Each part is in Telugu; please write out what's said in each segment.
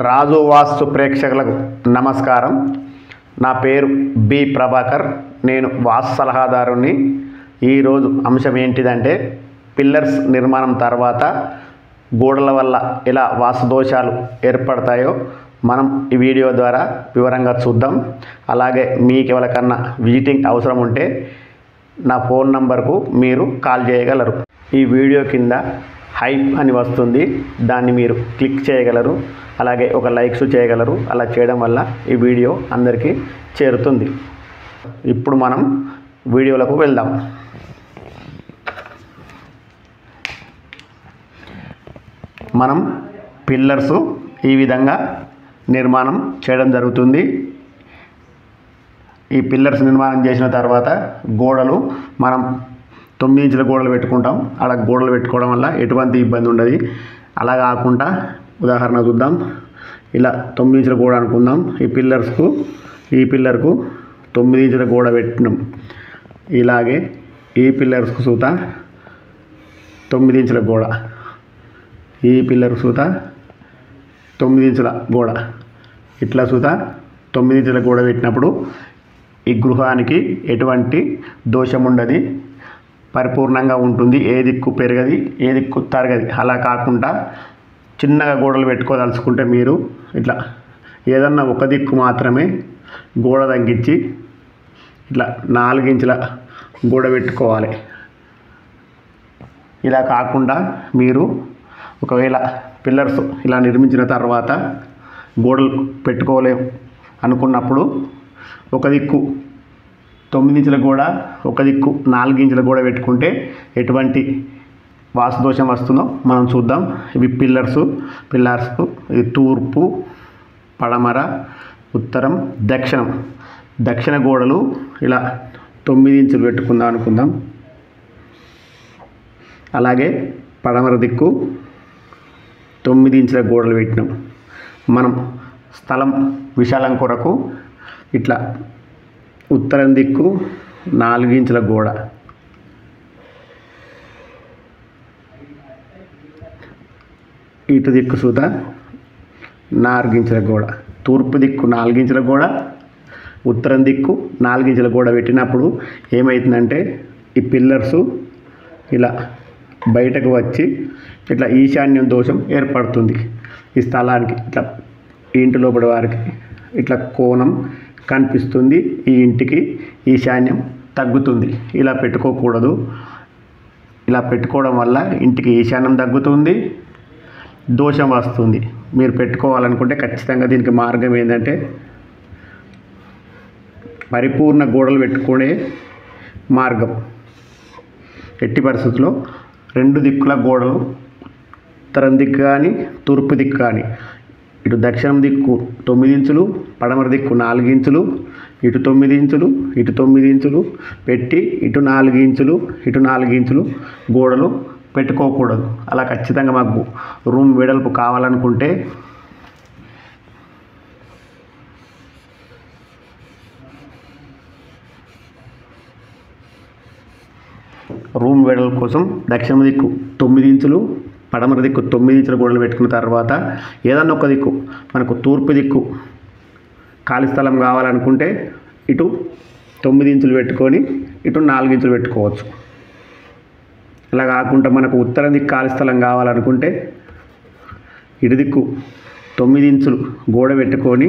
రాజు వాస్తు ప్రేక్షకులకు నమస్కారం. నా పేరు బి ప్రభాకర్. నేను వాస్తు సలహాదారుని. ఈరోజు అంశం ఏంటిదంటే పిల్లర్స్ నిర్మాణం తర్వాత గోడల వల్ల ఎలా వాస్తు దోషాలు ఏర్పడతాయో మనం ఈ వీడియో ద్వారా వివరంగా చూద్దాం. అలాగే మీకు ఎవరికన్నా విజిటింగ్ అవసరం ఉంటే నా ఫోన్ నంబర్కు మీరు కాల్ చేయగలరు. ఈ వీడియో కింద హైప్ అని వస్తుంది, దాన్ని మీరు క్లిక్ చేయగలరు. అలాగే ఒక లైక్స్ చేయగలరు. అలా చేయడం వల్ల ఈ వీడియో అందరికీ చేరుతుంది. ఇప్పుడు మనం వీడియోలకు వెళ్దాం. మనం పిల్లర్స్ ఈ విధంగా నిర్మాణం చేయడం జరుగుతుంది. ఈ పిల్లర్స్ నిర్మాణం చేసిన తర్వాత గోడలు మనం 9 ఇంచుల గోడలు పెట్టుకుంటాం. అలా గోడలు పెట్టుకోవడం వల్ల ఎటువంటి ఇబ్బంది ఉండదు. అలా కాకుండా ఉదాహరణ చూద్దాం. ఇలా 9 ఇంచుల గోడ అనుకుందాం. ఈ పిల్లర్కు 9 ఇంచుల గోడ పెట్టినాం. ఇలాగే ఈ పిల్లర్స్కు సూత 9 ఇంచుల గోడ, ఈ పిల్లర్ సూత 9 ఇంచుల గోడ, ఇట్లా సూత 9 ఇంచుల గోడ పెట్టినప్పుడు ఈ గృహానికి ఎటువంటి దోషం ఉండదు, పరిపూర్ణంగా ఉంటుంది. ఏ దిక్కు పెరగది, ఏ దిక్కు తరగది. అలా కాకుండా చిన్నగా గోడలు పెట్టుకోదలుచుకుంటే మీరు ఇట్లా ఏదన్నా ఒక దిక్కు మాత్రమే గోడ తగ్గించి ఇట్లా 4 ఇంచుల గోడ పెట్టుకోవాలి. ఇలా కాకుండా మీరు ఒకవేళ పిల్లర్స్ ఇలా నిర్మించిన తర్వాత గోడలు పెట్టుకోలేము అనుకున్నప్పుడు ఒక దిక్కు 9 ఇంచుల గోడ, ఒక దిక్కు 4 ఇంచుల గోడ పెట్టుకుంటే ఎటువంటి వాస్తు దోషం వస్తుందో మనం చూద్దాం. ఇవి పిల్లర్స్ ఇది తూర్పు, పడమర, ఉత్తరం, దక్షిణ గోడలు ఇలా 9 ఇంచులు పెట్టుకుందాం అనుకుందాం. అలాగే పడమర దిక్కు 9 ఇంచుల గోడలు పెట్టినాం. మనం స్థలం విశాలం కొరకు ఇట్లా ఉత్తరం దిక్కు 4 ఇంచుల గోడ, ఇటు దిక్కు సుత 4 ఇంచుల గోడ, తూర్పు దిక్కు 4 ఇంచుల గోడ, ఉత్తరం దిక్కు 4 ఇంచుల గోడ పెట్టినప్పుడు ఏమవుతుందంటే ఈ పిల్లర్సు ఇలా బయటకు వచ్చి ఇట్లా ఈశాన్యం దోషం ఏర్పడుతుంది. ఈ స్థలానికి ఇట్లా ఈ ఇంటి లోపల వారికి ఇట్లా కోణం కనిపిస్తుంది. ఈ ఇంటికి ఈశాన్యం తగ్గుతుంది. ఇలా పెట్టుకోకూడదు. ఇలా పెట్టుకోవడం వల్ల ఇంటికి ఈశాన్యం తగ్గుతుంది, దోషం వస్తుంది. మీరు పెట్టుకోవాలనుకుంటే ఖచ్చితంగా దీనికి మార్గం ఏంటంటే పరిపూర్ణ గోడలు పెట్టుకునే మార్గం. ఎట్టి పరిస్థితుల్లో 2 దిక్కుల గోడలు, ఉత్తరం దిక్కు కానీ తూర్పు దిక్కు కానీ, ఇటు దక్షిణం దిక్కు 9 ఇంచులు, పడమర దిక్కు 4 ఇంచులు, ఇటు 9 ఇంచులు, ఇటు 9 ఇంచులు పెట్టి ఇటు 4 ఇంచులు, ఇటు 4 ఇంచులు గోడలు పెట్టుకోకూడదు. అలా ఖచ్చితంగా మాకు రూమ్ వెడల్పు కావాలనుకుంటే రూమ్ వెడల్పు కోసం దక్షిణ దిక్కు 9 ఇంచులు, పడమర దిక్కు 9 ఇంచుల గోడలు పెట్టుకున్న తర్వాత ఏదన్నా ఒక దిక్కు మనకు తూర్పు దిక్కు ఖాళీ స్థలం కావాలనుకుంటే ఇటు 9 ఇంచులు పెట్టుకొని ఇటు 4 ఇంచులు పెట్టుకోవచ్చు. ఇలా కాకుండా మనకు ఉత్తరం దిక్కు ఖాళీ స్థలం కావాలనుకుంటే ఇటు దిక్కు 9 ఇంచులు గోడ పెట్టుకొని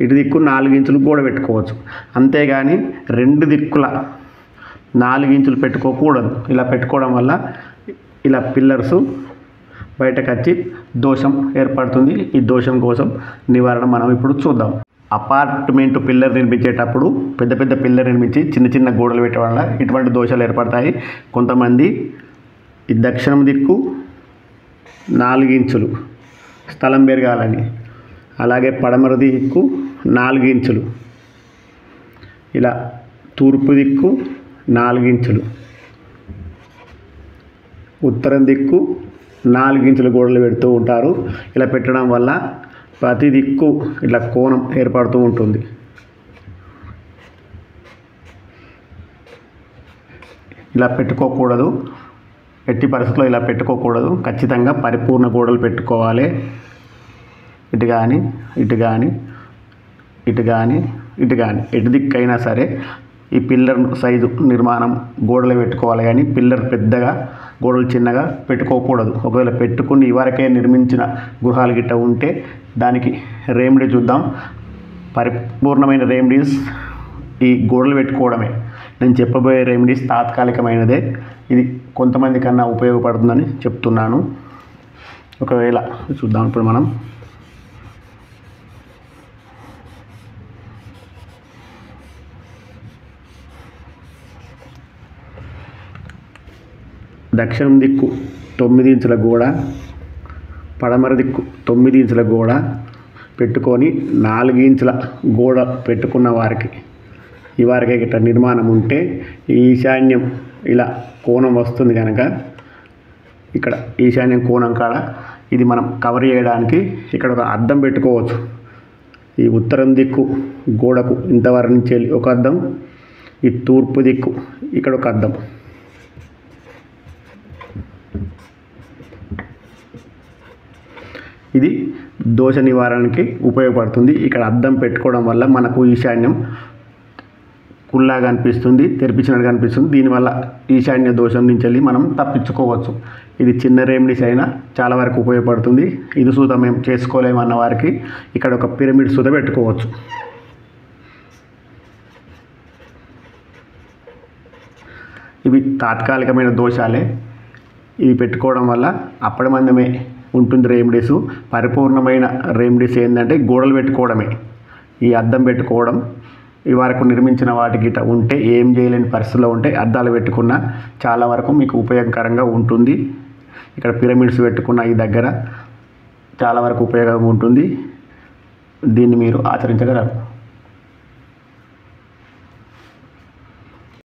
ఇటు దిక్కు 4 ఇంచులు గోడ పెట్టుకోవచ్చు. అంతేగాని 2 దిక్కుల 4 ఇంచులు పెట్టుకోకూడదు. ఇలా పెట్టుకోవడం వల్ల ఇలా పిల్లర్సు బయటకు వచ్చి దోషం ఏర్పడుతుంది. ఈ దోషం కోసం నివారణ మనం ఇప్పుడు చూద్దాం. అపార్ట్మెంట్ పిల్లర్ నిర్మించేటప్పుడు పెద్ద పిల్లర్ నిర్మించి చిన్న గోడలు పెట్టడం వల్ల ఇటువంటి దోషాలు ఏర్పడతాయి. కొంతమంది ఈ దక్షిణం దిక్కు 4 ఇంచులు స్థలం పెరగాలని, అలాగే పడమర దిక్కు 4 ఇంచులు, ఇలా తూర్పు దిక్కు 4 ఇంచులు, ఉత్తరం దిక్కు 4 ఇంచుల గోడలు పెడుతూ ఉంటారు. ఇలా పెట్టడం వల్ల ప్రతి దిక్కు ఇట్లా కోణం ఏర్పడుతూ ఉంటుంది. ఇలా పెట్టుకోకూడదు. ఎట్టి పరిస్థితుల్లో ఇలా పెట్టుకోకూడదు. ఖచ్చితంగా పరిపూర్ణ గోడలు పెట్టుకోవాలి. ఇటు కానీ ఇటు కానీ ఇటు కానీ ఇటు కానీ ఎటు దిక్కైనా సరే ఈ పిల్లర్ సైజు నిర్మాణం గోడలు పెట్టుకోవాలి, కానీ పిల్లర్ పెద్దగా గోడలు చిన్నగా పెట్టుకోకూడదు. ఒకవేళ పెట్టుకుని ఇవరకే నిర్మించిన గృహాలు గిట్ట ఉంటే దానికి రెమెడీ చూద్దాం. పరిపూర్ణమైన రెమెడీస్ ఈ గోడలు పెట్టుకోవడమే. నేను చెప్పబోయే రెమెడీస్ తాత్కాలికమైనదే. ఇది కొంతమంది కన్నా ఉపయోగపడుతుందని చెప్తున్నాను. ఒకవేళ చూద్దాం ఇప్పుడు మనం దక్షిణం దిక్కు 9 ఇంచుల గోడ, పడమర దిక్కు 9 ఇంచుల గోడ పెట్టుకొని 4 ఇంచుల గోడ పెట్టుకున్న వారికి ఈ వారికి ఇట్లా నిర్మాణం ఉంటే ఈశాన్యం ఇలా కోణం వస్తుంది కనుక ఇక్కడ ఈశాన్యం కోణం కాడ ఇది మనం కవర్ చేయడానికి ఇక్కడ ఒక అద్దం పెట్టుకోవచ్చు. ఈ ఉత్తరం దిక్కు గోడకు ఇంతవరకు నుంచి వెళ్ళి ఒక అద్దం, ఈ తూర్పు దిక్కు ఇక్కడ ఒక అద్దం. ఇది దోష నివారణకి ఉపయోగపడుతుంది. ఇక్కడ అద్దం పెట్టుకోవడం వల్ల మనకు ఈశాన్యం కుల్లాగా అనిపిస్తుంది, తెరిపించినట్టుగా అనిపిస్తుంది. దీనివల్ల ఈశాన్య దోషం నుంచి వెళ్ళి మనం తప్పించుకోవచ్చు. ఇది చిన్న రెమెడీస్ అయినా చాలా వరకు ఉపయోగపడుతుంది. ఇది సూత మేము చేసుకోలేమన్న వారికి ఇక్కడ ఒక పిరమిడ్ సూత పెట్టుకోవచ్చు. ఇవి తాత్కాలికమైన దోషాలే. ఇవి పెట్టుకోవడం వల్ల అప్పటి మందమే ఉంటుంది రెమెడీస్. పరిపూర్ణమైన రెమెడీస్ ఏంటంటే గోడలు పెట్టుకోవడమే. ఈ అద్దం పెట్టుకోవడం ఈ వరకు నిర్మించిన వాటికి ఉంటే ఏం చేయలేని పరిస్థితిలో ఉంటే అద్దాలు పెట్టుకున్న చాలా వరకు మీకు ఉపయోగకరంగా ఉంటుంది. ఇక్కడ పిరమిడ్స్ పెట్టుకున్న ఈ దగ్గర చాలా వరకు ఉపయోగం ఉంటుంది. దీన్ని మీరు ఆచరించగలరు.